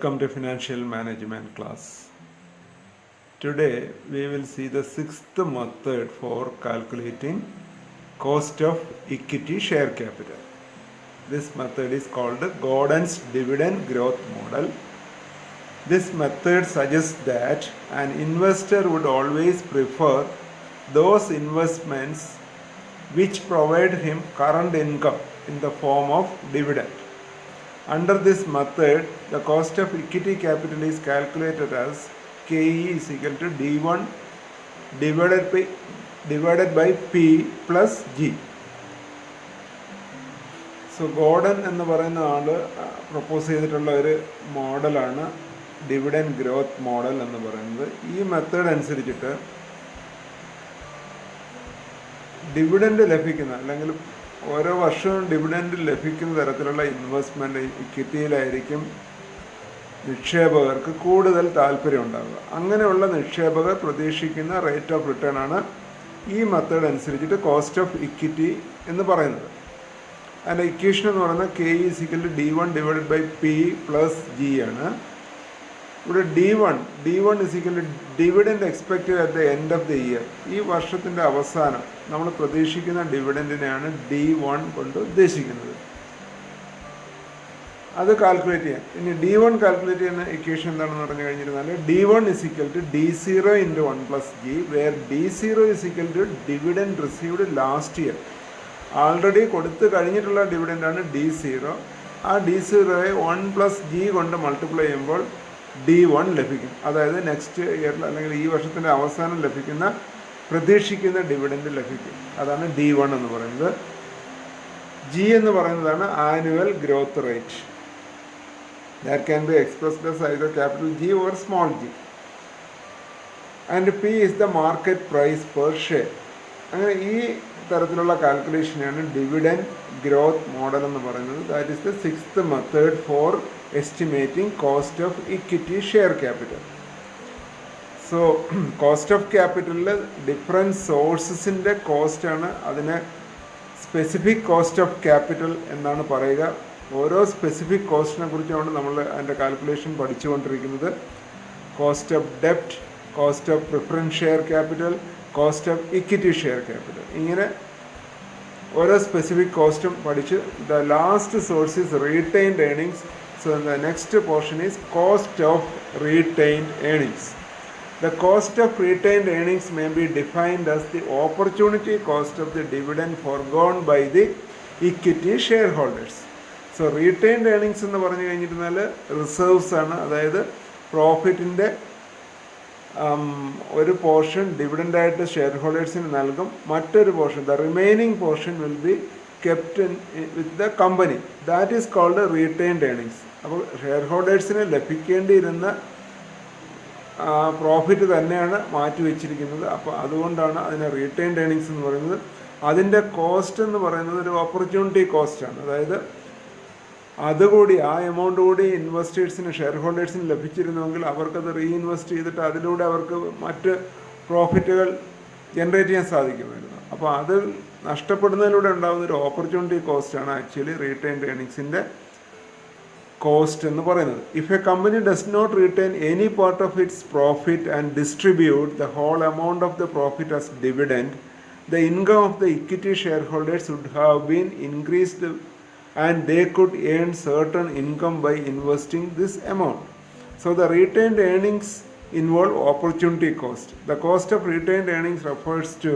Welcome to Financial Management class. Today we will see the sixth method for calculating cost of equity share capital. This method is called Gordon's dividend growth model. This method suggests that an investor would always prefer those investments which provide him current income in the form of dividend. Under this method, the cost of equity capital is calculated as KE is equal to D1 divided by P plus G. So Gordon എന്ന് പറയുന്ന ആള് propose ചെയ്തിട്ടുള്ള ഒരു മോഡലാണ് dividend growth model എന്ന് പറയുന്നത്. ഈ method അനുസരിച്ചിട്ട് ഡിവിഡൻഡ് ലഭിക്കുന്ന അല്ലെങ്കിൽ ഓരോ വർഷവും ഡിവിഡൻഡ് ലഭിക്കുന്ന തരത്തിലുള്ള ഇൻവെസ്റ്റ്മെൻറ്റ് ഇക്വിറ്റിയിലായിരിക്കും നിക്ഷേപകർക്ക് കൂടുതൽ താല്പര്യം ഉണ്ടാവുക. അങ്ങനെയുള്ള നിക്ഷേപകർ പ്രതീക്ഷിക്കുന്ന റേറ്റ് ഓഫ് റിട്ടേൺ ആണ് ഈ മെത്തേഡ് അനുസരിച്ചിട്ട് കോസ്റ്റ് ഓഫ് ഇക്വിറ്റി എന്ന് പറയുന്നത്. അതിൻ്റെ ഇക്വേഷൻ എന്ന് പറയുന്നത് K is equal to D1 divided by P plus G ആണ്. ഇവിടെ D1 is equal to dividend expected at the end of the year. ഈ വർഷത്തിൻ്റെ അവസാനം നമ്മൾ പ്രതീക്ഷിക്കുന്ന ഡിവിഡൻറ്റിനെയാണ് D1 കൊണ്ട് ഉദ്ദേശിക്കുന്നത്. അത് കാൽക്കുലേറ്റ് ചെയ്യാം. ഇനി D1 കാൽക്കുലേറ്റ് ചെയ്യുന്ന ഇക്വേഷൻ എന്താണെന്ന് പറഞ്ഞു കഴിഞ്ഞിരുന്നാൽ D1 is equal to D0 into 1 plus G, where D0 is equal to dividend received last year. Already കൊടുത്തു കഴിഞ്ഞിട്ടുള്ള ഡിവിഡൻറ്റാണ് D0. ആ D0യെ 1 പ്ലസ് ജി കൊണ്ട് മൾട്ടിപ്ലൈ ചെയ്യുമ്പോൾ D1 ലഭിക്കും. അതായത് നെക്സ്റ്റ് ഇയറിൽ അല്ലെങ്കിൽ ഈ വർഷത്തിൻ്റെ അവസാനം ലഭിക്കുന്ന പ്രതീക്ഷിക്കുന്ന ഡിവിഡൻഡ് ലഭിക്കും. അതാണ് D1 എന്ന് പറയുന്നത്. ജി എന്ന് പറയുന്നതാണ് annual growth rate. That can be expressed as either capital G or small g. And P is the market price per share. അങ്ങനെ ഈ തരത്തിലുള്ള കാൽക്കുലേഷനാണ് ഡിവിഡൻഡ് ഗ്രോത്ത് മോഡൽ എന്ന് പറയുന്നത്. That is the sixth method for estimating cost of equity share capital. So cost of ക്യാപിറ്റലിൽ different സോഴ്സസിൻ്റെ കോസ്റ്റാണ്, അതിനെ സ്പെസിഫിക് കോസ്റ്റ് ഓഫ് ക്യാപിറ്റൽ എന്നാണ് പറയുക. ഓരോ സ്പെസിഫിക് കോസ്റ്റിനെ കുറിച്ചാണ് നമ്മൾ അതിൻ്റെ കാൽക്കുലേഷൻ പഠിച്ചുകൊണ്ടിരിക്കുന്നത്. കോസ്റ്റ് ഓഫ് ഡെപ്റ്റ്, cost of preference share capital, cost of equity share capital, ഇങ്ങനെ ഓരോ സ്പെസിഫിക് കോസ്റ്റും പഠിച്ച് the last source is retained earnings. So the next portion is cost of retained earnings. The cost of retained earnings may be defined as the opportunity cost of the dividend foregone by the equity shareholders. So retained earnings എന്ന് പറഞ്ഞു കഴിഞ്ഞിരുന്നാൽ reserves ആണ്. അതായത് പ്രോഫിറ്റിൻ്റെ ഒരു portion ഡിവിഡൻ്റായിട്ട് share ഹോൾഡേഴ്സിന് നൽകും. മറ്റൊരു portion, the remaining portion will be kept with the company. That is called retained earnings. അപ്പോൾ share ഹോൾഡേഴ്സിന് ലഭിക്കേണ്ടിയിരുന്ന പ്രോഫിറ്റ് തന്നെയാണ് മാറ്റി വെച്ചിരിക്കുന്നത്. അപ്പോൾ അതുകൊണ്ടാണ് അതിനെ റീറ്റെയിൻഡ് ഏർണിങ്സ് എന്ന് പറയുന്നത്. അതിൻ്റെ കോസ്റ്റ് എന്ന് പറയുന്നത് ഒരു ഓപ്പർച്യൂണിറ്റി കോസ്റ്റാണ്. അതായത് അതുകൂടി ആ എമൗണ്ട് കൂടി ഇൻവെസ്റ്റേഴ്സിന് ഷെയർ ഹോൾഡേഴ്സിന് ലഭിച്ചിരുന്നുവെങ്കിൽ അവർക്കത് റീഇൻവെസ്റ്റ് ചെയ്തിട്ട് അതിലൂടെ അവർക്ക് മറ്റ് പ്രോഫിറ്റുകൾ ജനറേറ്റ് ചെയ്യാൻ സാധിക്കുമായിരുന്നു. അപ്പോൾ അത് നഷ്ടപ്പെടുന്നതിലൂടെ ഉണ്ടാകുന്ന ഒരു ഓപ്പർച്യൂണിറ്റി കോസ്റ്റാണ് ആക്ച്വലി റീറ്റെയിൻഡ് ഏർണിങ്സിൻ്റെ കോസ്റ്റ് എന്ന് പറയുന്നത്. If a company does not retain any part of its profit and distribute the whole amount of the profit as dividend, the income of the equity share holders would have been increased and they could earn certain income by investing this amount. So the retained earnings involve opportunity cost. The cost of retained earnings refers to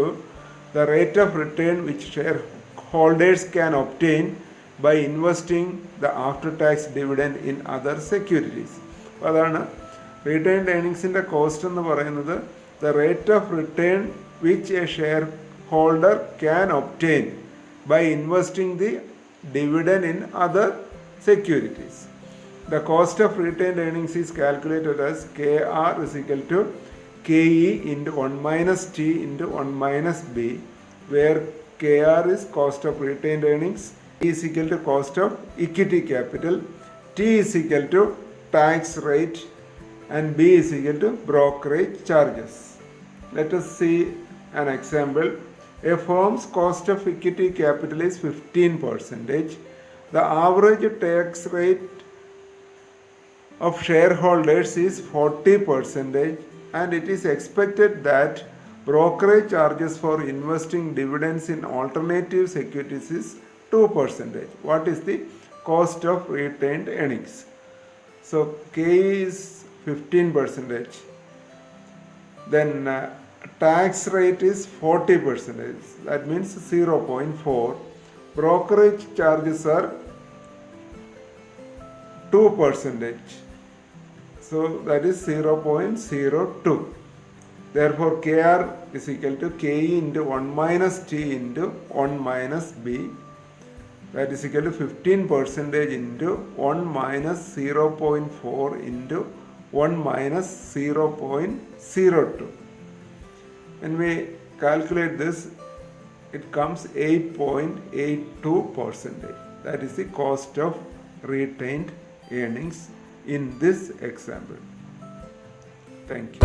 the rate of return which shareholders can obtain by investing the after-tax dividend in other securities. അതാണ് retained earningsിൻ്റെ cost എന്ന് പറയുന്നത്. The rate of return which a shareholder can obtain by investing the dividend in other securities. The cost of retained earnings is calculated as KR is equal to KE into 1 minus T into 1 minus B, where KR is cost of retained earnings, E is equal to cost of equity capital, T is equal to tax rate, and B is equal to brokerage charges. Let us see an example. A firm's cost of equity capital is 15%. The average tax rate of shareholders is 40%, and it is expected that brokerage charges for investing dividends in alternative securities is 2%. What is the cost of retained earnings? So K is 15%. Then tax rate is 40%. That means 0.4. Brokerage charges are 2%. So that is 0.02. Therefore KR is equal to KE into 1 minus T into 1 minus B. That is equal to 15% into 1 minus 0.4 into 1 minus 0.02. When we calculate this, it comes 8.82%. That is the cost of retained earnings in this example. Thank you.